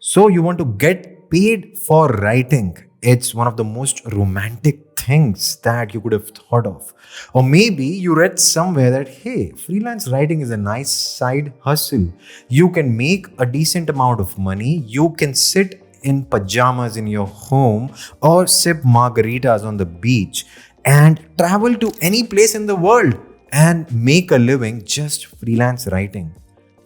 So you want to get paid for writing. It's one of the most romantic things that you could have thought of. Or maybe you read somewhere that, hey, freelance writing is a nice side hustle. You can make a decent amount of money. You can sit in pajamas in your home or sip margaritas on the beach and travel to any place in the world and make a living just freelance writing.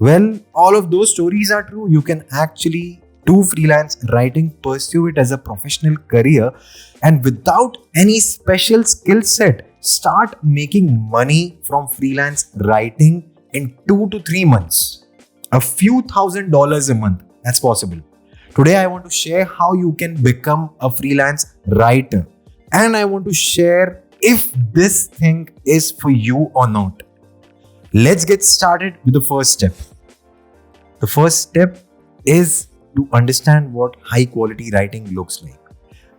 Well, all of those stories are true. You can actually do freelance writing, pursue it as a professional career, and without any special skill set, start making money from freelance writing in 2 to 3 months. A few $1,000s a month. That's possible. Today, I want to share how you can become a freelance writer. And I want to share if this thing is for you or not. Let's get started with the first step. The first step is to understand what high quality writing looks like.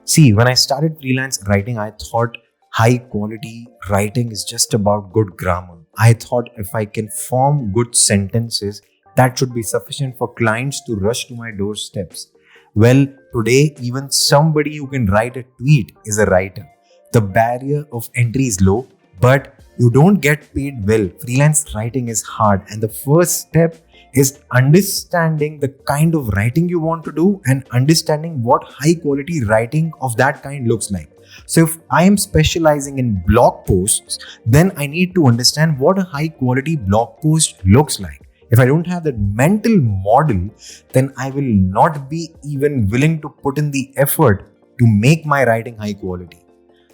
See, when I started freelance writing, I thought high quality writing is just about good grammar. I thought if I can form good sentences, that should be sufficient for clients to rush to my doorsteps. Well, today, even somebody who can write a tweet is a writer. The barrier of entry is low, but you don't get paid well. Freelance writing is hard, and the first step is understanding the kind of writing you want to do and understanding what high quality writing of that kind looks like. So if I am specializing in blog posts, then I need to understand what a high quality blog post looks like. If I don't have that mental model, then I will not be even willing to put in the effort to make my writing high quality.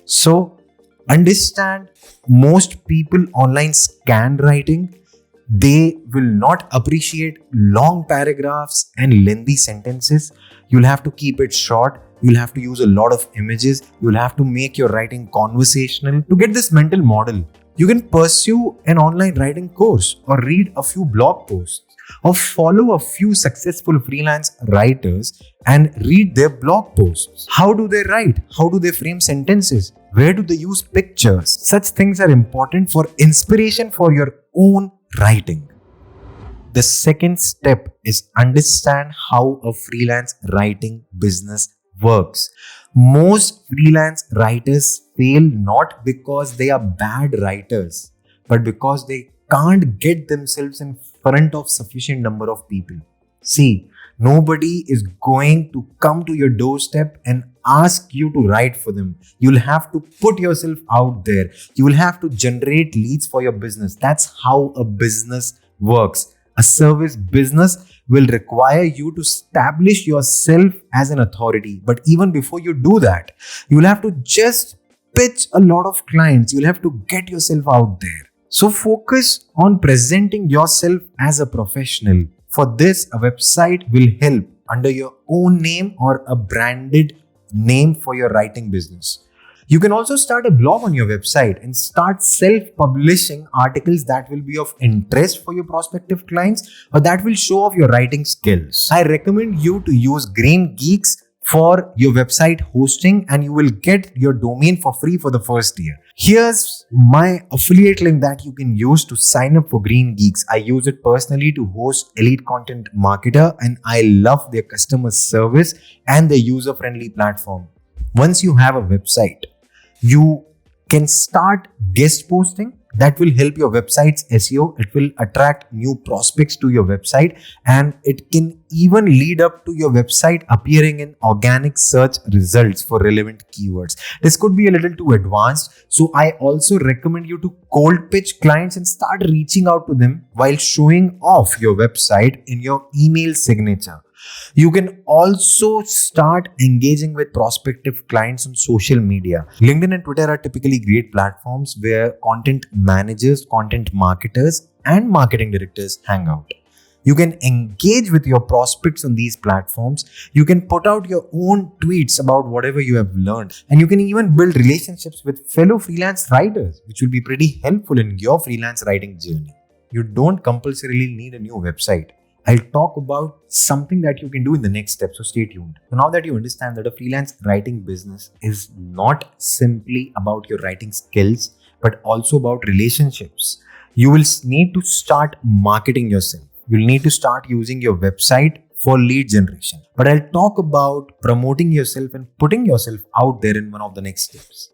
So understand, most people online scan writing. They will not appreciate long paragraphs and lengthy sentences. You'll have to keep it short. You'll have to use a lot of images. You'll have to make your writing conversational. To get this mental model, you can pursue an online writing course or read a few blog posts or follow a few successful freelance writers and read their blog posts. How do they write? How do they frame sentences? Where do they use pictures? Such things are important for inspiration for your own writing. The second step is understand how a freelance writing business works. Most freelance writers fail not because they are bad writers, but because they can't get themselves in front of sufficient number of people. See, nobody is going to come to your doorstep and ask you to write for them. You'll have to put yourself out there. You will have to generate leads for your business. That's how a business works. A service business will require you to establish yourself as an authority. But even before you do that, you'll have to just pitch a lot of clients. You'll have to get yourself out there. So focus on presenting yourself as a professional. For this, a website will help under your own name or a branded name for your writing business. You can also start a blog on your website and start self-publishing articles that will be of interest for your prospective clients or that will show off your writing skills. I recommend you to use Green Geeks for your website hosting, and you will get your domain for free for the first year. Here's my affiliate link that you can use to sign up for Green Geeks. I use it personally to host Elite Content Marketer, and I love their customer service and their user-friendly platform. Once you have a website, you can start guest posting. That will help your website's SEO. It will attract new prospects to your website, and it can even lead up to your website appearing in organic search results for relevant keywords. This could be a little too advanced, so I also recommend you to cold pitch clients and start reaching out to them while showing off your website in your email signature. You can also start engaging with prospective clients on social media. LinkedIn and Twitter are typically great platforms where content managers, content marketers, and marketing directors hang out. You can engage with your prospects on these platforms. You can put out your own tweets about whatever you have learned. And you can even build relationships with fellow freelance writers, which will be pretty helpful in your freelance writing journey. You don't compulsorily need a new website. I'll talk about something that you can do in the next step, so stay tuned. So now that you understand that a freelance writing business is not simply about your writing skills, but also about relationships, you will need to start marketing yourself. You'll need to start using your website for lead generation. But I'll talk about promoting yourself and putting yourself out there in one of the next steps.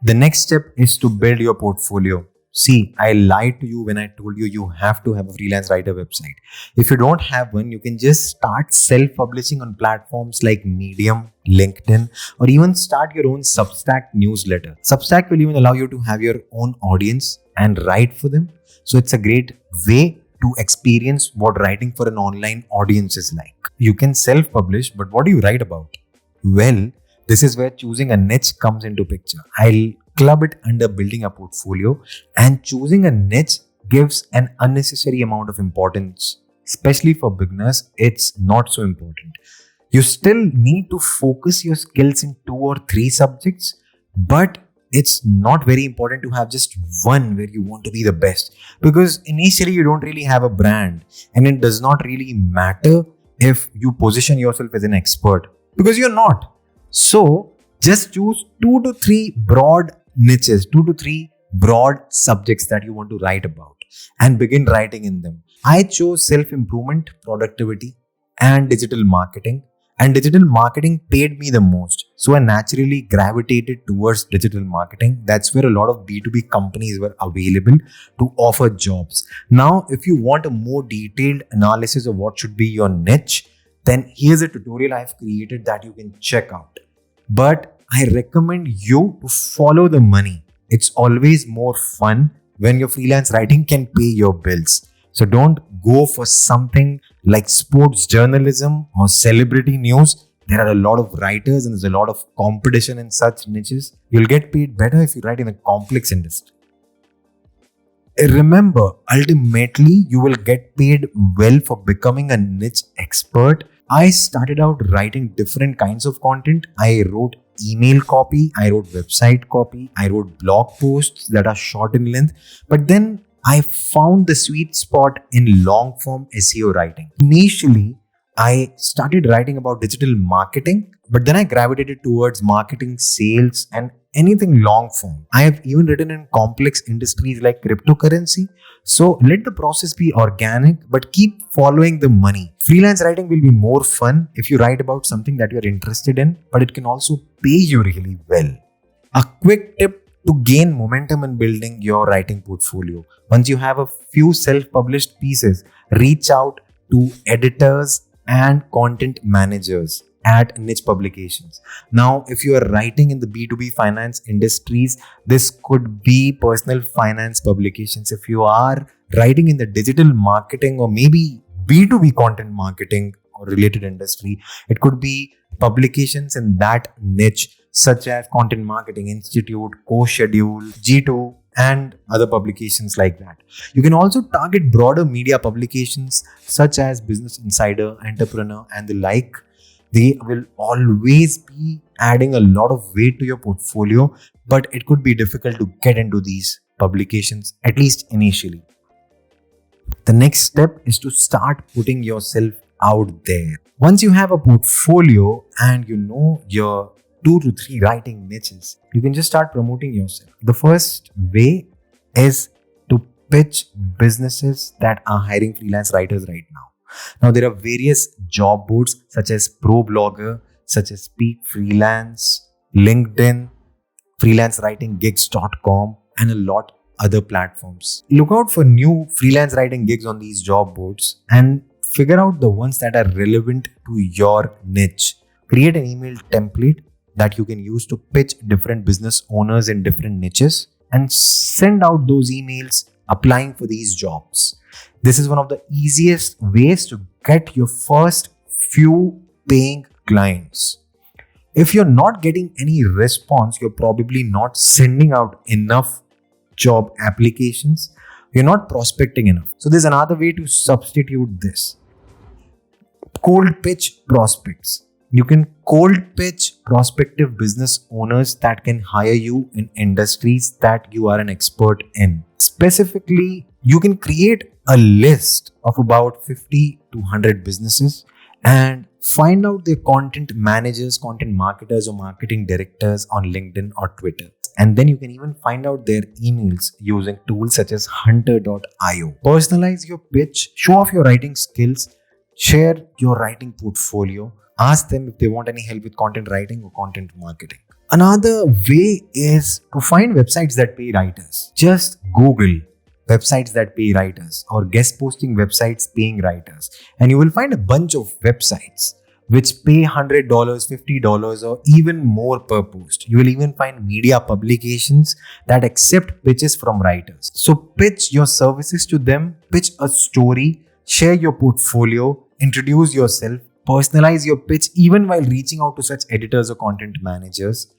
The next step is to build your portfolio. See, I lied to you when I told you you have to have a freelance writer website. If you don't have one, you can just start self-publishing on platforms like Medium, LinkedIn, or even start your own Substack newsletter. Substack will even allow you to have your own audience and write for them. So it's a great way to experience what writing for an online audience is like. You can self-publish, but what do you write about? Well, this is where choosing a niche comes into picture. I'll club it under building a portfolio, and choosing a niche gives an unnecessary amount of importance. Especially for beginners, it's not so important. You still need to focus your skills in 2 or 3 subjects, but it's not very important to have just one where you want to be the best, because initially you don't really have a brand, and it does not really matter if you position yourself as an expert, because you're not. So just choose 2 to 3 broad niches, 2 to 3 broad subjects that you want to write about, and begin writing in them. I chose self-improvement, productivity, and digital marketing. And digital marketing paid me the most. So I naturally gravitated towards digital marketing. That's where a lot of B2B companies were available to offer jobs. Now, if you want a more detailed analysis of what should be your niche, then here's a tutorial I've created that you can check out. But I recommend you to follow the money. It's always more fun when your freelance writing can pay your bills. So don't go for something like sports journalism or celebrity news. There are a lot of writers and there's a lot of competition in such niches. You'll get paid better if you write in a complex industry. Remember, ultimately, you will get paid well for becoming a niche expert. I started out writing different kinds of content. I wrote email copy, I wrote website copy, I wrote blog posts that are short in length. But then I found the sweet spot in long form SEO writing. Initially, I started writing about digital marketing, but then I gravitated towards marketing, sales, and anything long form. I have even written in complex industries like cryptocurrency. So let the process be organic, but keep following the money. Freelance writing will be more fun if you write about something that you're interested in, but it can also pay you really well. A quick tip to gain momentum in building your writing portfolio. Once you have a few self-published pieces, reach out to editors and content managers at niche publications. Now, if you are writing in the B2B finance industries, this could be personal finance publications. If you are writing in the digital marketing or maybe B2B content marketing or related industry, it could be publications in that niche such as Content Marketing Institute, Co-Schedule, G2, and other publications like that. You can also target broader media publications such as Business Insider, Entrepreneur, and the like. They will always be adding a lot of weight to your portfolio, but it could be difficult to get into these publications, at least initially. The next step is to start putting yourself out there. Once you have a portfolio and you know your 2 to 3 writing niches, you can just start promoting yourself. The first way is to pitch businesses that are hiring freelance writers right now. Now, there are various job boards such as ProBlogger, such as Speak Freelance, LinkedIn, freelancewritinggigs.com, and a lot other platforms. Look out for new freelance writing gigs on these job boards and figure out the ones that are relevant to your niche. Create an email template that you can use to pitch different business owners in different niches and send out those emails applying for these jobs. This is one of the easiest ways to get your first few paying clients. If you're not getting any response, you're probably not sending out enough job applications. You're not prospecting enough. So there's another way to substitute this. Cold pitch prospects. You can cold pitch prospective business owners that can hire you in industries that you are an expert in. Specifically, you can create a list of about 50 to 100 businesses and find out their content managers, content marketers, or marketing directors on LinkedIn or Twitter. And then you can even find out their emails using tools such as hunter.io. Personalize your pitch, show off your writing skills, Share your writing portfolio. Ask them if they want any help with content writing or content marketing. Another way is to find websites that pay writers. Just Google websites that pay writers or guest posting websites paying writers, and you will find a bunch of websites which pay $100, $50, or even more per post. You will even find media publications that accept pitches from writers. So pitch your services to them, pitch a story, share your portfolio, introduce yourself, personalize your pitch even while reaching out to such editors or content managers,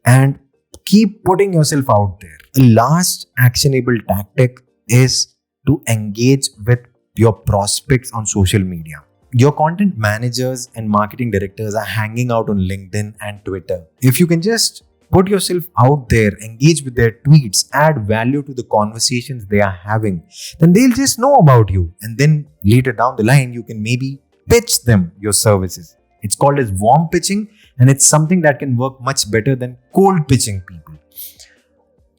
and keep putting yourself out there. A last actionable tactic is to engage with your prospects on social media. Your content managers and marketing directors are hanging out on LinkedIn and Twitter. If you can just put yourself out there, engage with their tweets, add value to the conversations they are having, then they'll just know about you. And then later down the line, you can maybe pitch them your services. It's called as warm pitching, and it's something that can work much better than cold pitching people.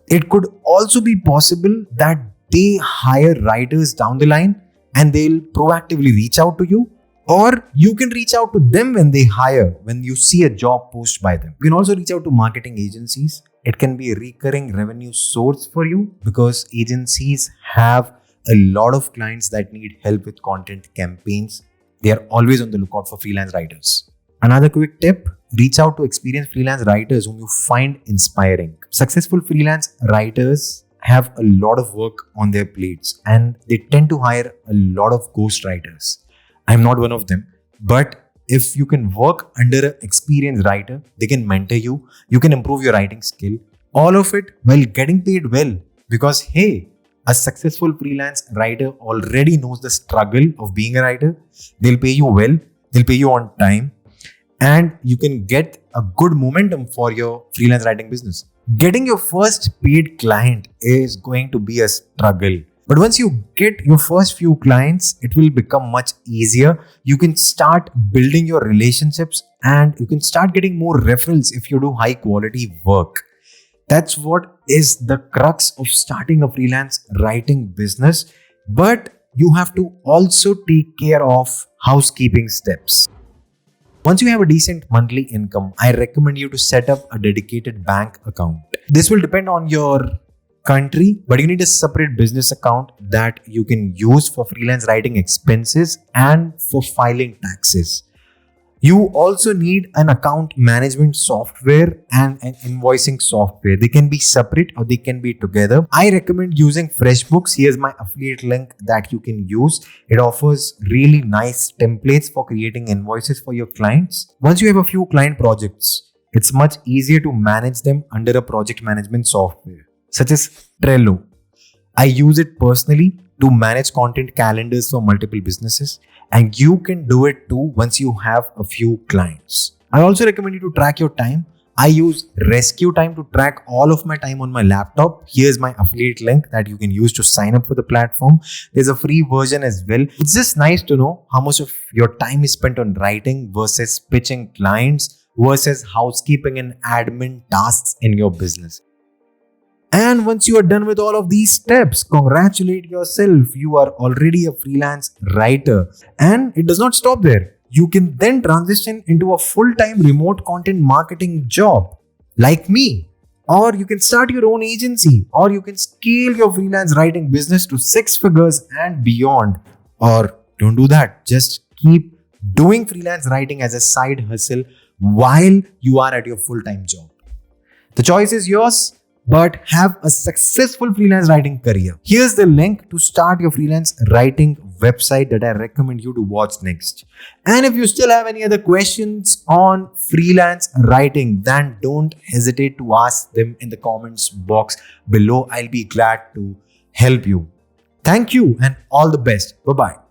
It could also be possible that they hire writers down the line and they'll proactively reach out to you, or you can reach out to them when they hire, when you see a job post by them. You can also reach out to marketing agencies. It can be a recurring revenue source for you because agencies have a lot of clients that need help with content campaigns. They are always on the lookout for freelance writers. Another quick tip, reach out to experienced freelance writers whom you find inspiring. Successful freelance writers have a lot of work on their plates and they tend to hire a lot of ghost writers. I'm not one of them, but if you can work under an experienced writer, they can mentor you, you can improve your writing skill, all of it while getting paid well. Because hey, a successful freelance writer already knows the struggle of being a writer. They'll pay you well, they'll pay you on time, and you can get a good momentum for your freelance writing business. Getting your first paid client is going to be a struggle. But once you get your first few clients, it will become much easier. You can start building your relationships and you can start getting more referrals if you do high quality work. That's what is the crux of starting a freelance writing business. But you have to also take care of housekeeping steps. Once you have a decent monthly income, I recommend you to set up a dedicated bank account. This will depend on your country, but you need a separate business account that you can use for freelance writing expenses and for filing taxes. You also need an account management software and an invoicing software. They can be separate or they can be together. I recommend using FreshBooks. Here's my affiliate link that you can use. It offers really nice templates for creating invoices for your clients. Once you have a few client projects, it's much easier to manage them under a project management software, such as Trello. I use it personally to manage content calendars for multiple businesses, and you can do it too once you have a few clients. I also recommend you to track your time. I use Rescue Time to track all of my time on my laptop. Here's my affiliate link that you can use to sign up for the platform. There's a free version as well. It's just nice to know how much of your time is spent on writing versus pitching clients versus housekeeping and admin tasks in your business. And once you are done with all of these steps, congratulate yourself. You are already a freelance writer. And it does not stop there. You can then transition into a full-time remote content marketing job like me. Or you can start your own agency. Or you can scale your freelance writing business to 6 figures and beyond. Or don't do that. Just keep doing freelance writing as a side hustle while you are at your full-time job. The choice is yours, but have a successful freelance writing career. Here's the link to start your freelance writing website that I recommend you to watch next. And if you still have any other questions on freelance writing, then don't hesitate to ask them in the comments box below. I'll be glad to help you. Thank you and all the best. Bye-bye.